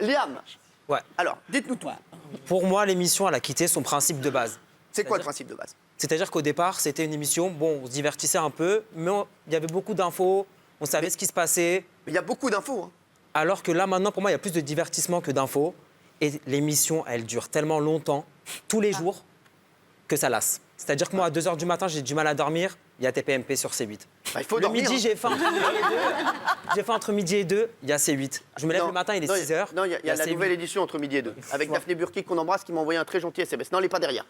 Liam, Ouais. alors, dites-nous tout. Pour moi, l'émission, elle a quitté son principe de base. C'est quoi le principe de base? C'est-à-dire qu'au départ, c'était une émission, bon, on se divertissait un peu, mais il y avait beaucoup d'infos, on savait ce qui se passait. Il y a beaucoup d'infos. Hein. Alors que là, maintenant, pour moi, il y a plus de divertissement que d'infos. Et l'émission, elle dure tellement longtemps, tous les jours, que ça lasse. C'est-à-dire que moi, à 2 h du matin, j'ai du mal à dormir, il y a TPMP sur C8. Bah, il faut Le dormir. midi, Hein. j'ai faim entre midi et 2. J'ai faim entre midi et 2, il y a C8. Je me lève le matin, il est 6 h. Non, il y a la nouvelle édition entre midi et 2. Avec Daphné Burki qu'on embrasse, qui m'a envoyé un très gentil SMS. Non, elle n'est pas derrière.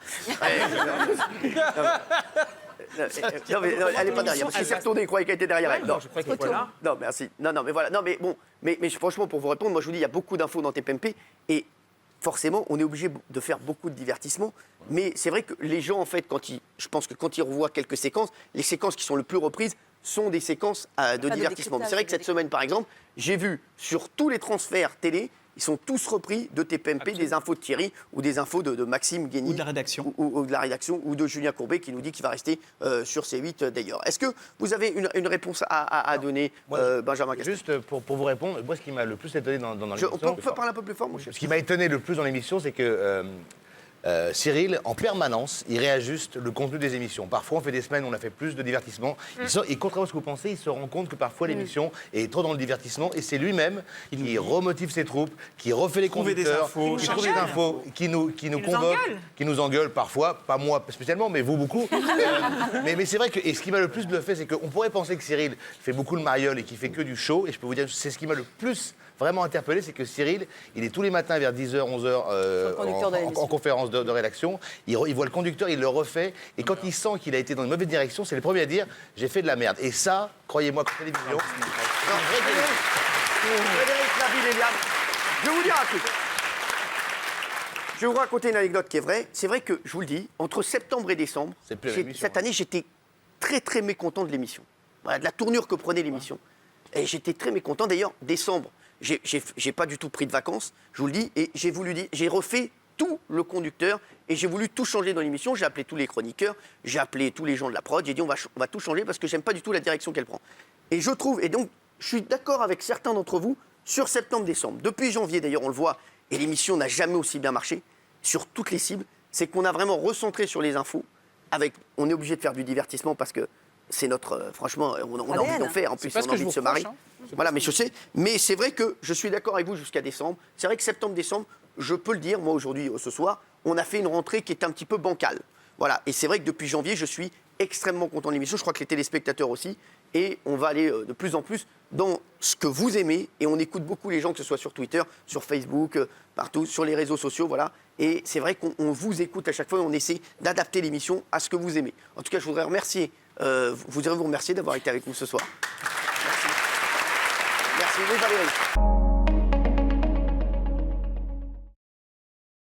Non, mais elle n'est pas derrière. Parce qu'il s'est retourné, il croyait qu'elle était derrière elle. Non, Je crois qu'il était là. non, merci. Non, mais voilà. Non, mais bon. Mais franchement, pour vous répondre, moi, je vous dis, il y a beaucoup d'infos dans TPMP. Et forcément, on est obligé de faire beaucoup de divertissement. Mais c'est vrai que les gens, en fait, je pense que quand ils revoient quelques séquences, les séquences qui sont le plus reprises sont des séquences de divertissement. C'est vrai que cette semaine, par exemple, j'ai vu sur tous les transferts télé, ils sont tous repris de TPMP, absolument, des infos de Thierry ou des infos de Maxime Guény. Ou de la rédaction. Ou de la rédaction, ou de Julien Courbet qui nous dit qu'il va rester sur C8 d'ailleurs. Est-ce que vous avez une réponse à donner, Benjamin Castaldi? Juste pour vous répondre, moi ce qui m'a le plus étonné dans l'émission... On peut parler un peu plus fort, mon cher? Ce qui m'a étonné le plus dans l'émission, c'est que Cyril, en permanence, il réajuste le contenu des émissions. Parfois, on fait des semaines où on a fait plus de divertissement. Et contrairement à ce que vous pensez, il se rend compte que parfois l'émission est trop dans le divertissement. Et c'est lui-même qui remotive ses troupes, qui refait les conducteurs, qui trouve des infos, qui nous convoque, qui nous engueule parfois. Pas moi spécialement, mais vous beaucoup. Mais c'est vrai que, et ce qui m'a le plus bluffé, c'est qu'on pourrait penser que Cyril fait beaucoup le mariole et qu'il fait que du show. Et je peux vous dire, c'est ce qui m'a le plus vraiment interpellé, c'est que Cyril, il est tous les matins vers 10 h, 11 h en conférence de rédaction. Il voit le conducteur, il le refait. Et quand il sent qu'il a été dans une mauvaise direction, c'est le premier à dire « j'ai fait de la merde ». Et ça, croyez-moi, comme télévision... Frédéric Labille et Liam, je vais vous dire un truc. Je vais vous raconter une anecdote qui est vraie. C'est vrai que, je vous le dis, entre septembre et décembre, cette année, j'étais très, très mécontent de l'émission. Voilà, de la tournure que prenait l'émission. Et j'étais très mécontent. D'ailleurs, décembre, j'ai pas du tout pris de vacances, je vous le dis, et j'ai refait tout le conducteur et j'ai voulu tout changer dans l'émission. J'ai appelé tous les chroniqueurs, j'ai appelé tous les gens de la prod, j'ai dit on va tout changer parce que j'aime pas du tout la direction qu'elle prend. Et je trouve, et donc je suis d'accord avec certains d'entre vous sur septembre-décembre. Depuis janvier d'ailleurs, on le voit, et l'émission n'a jamais aussi bien marché sur toutes les cibles, c'est qu'on a vraiment recentré sur les infos. On est obligé de faire du divertissement parce que c'est notre... franchement, on a envie d'en faire. En plus, on a envie de se marier. Voilà, mais je sais. Mais c'est vrai que je suis d'accord avec vous jusqu'à décembre. C'est vrai que septembre-décembre, je peux le dire, moi aujourd'hui, ce soir, on a fait une rentrée qui est un petit peu bancale. Voilà, et c'est vrai que depuis janvier, je suis extrêmement content de l'émission. Je crois que les téléspectateurs aussi. Et on va aller de plus en plus dans ce que vous aimez. Et on écoute beaucoup les gens, que ce soit sur Twitter, sur Facebook, partout, sur les réseaux sociaux, voilà. Et c'est vrai qu'on vous écoute à chaque fois et on essaie d'adapter l'émission à ce que vous aimez. En tout cas, je voudrais vous remercier d'avoir été avec nous ce soir. Merci. Merci, oui, Valérie.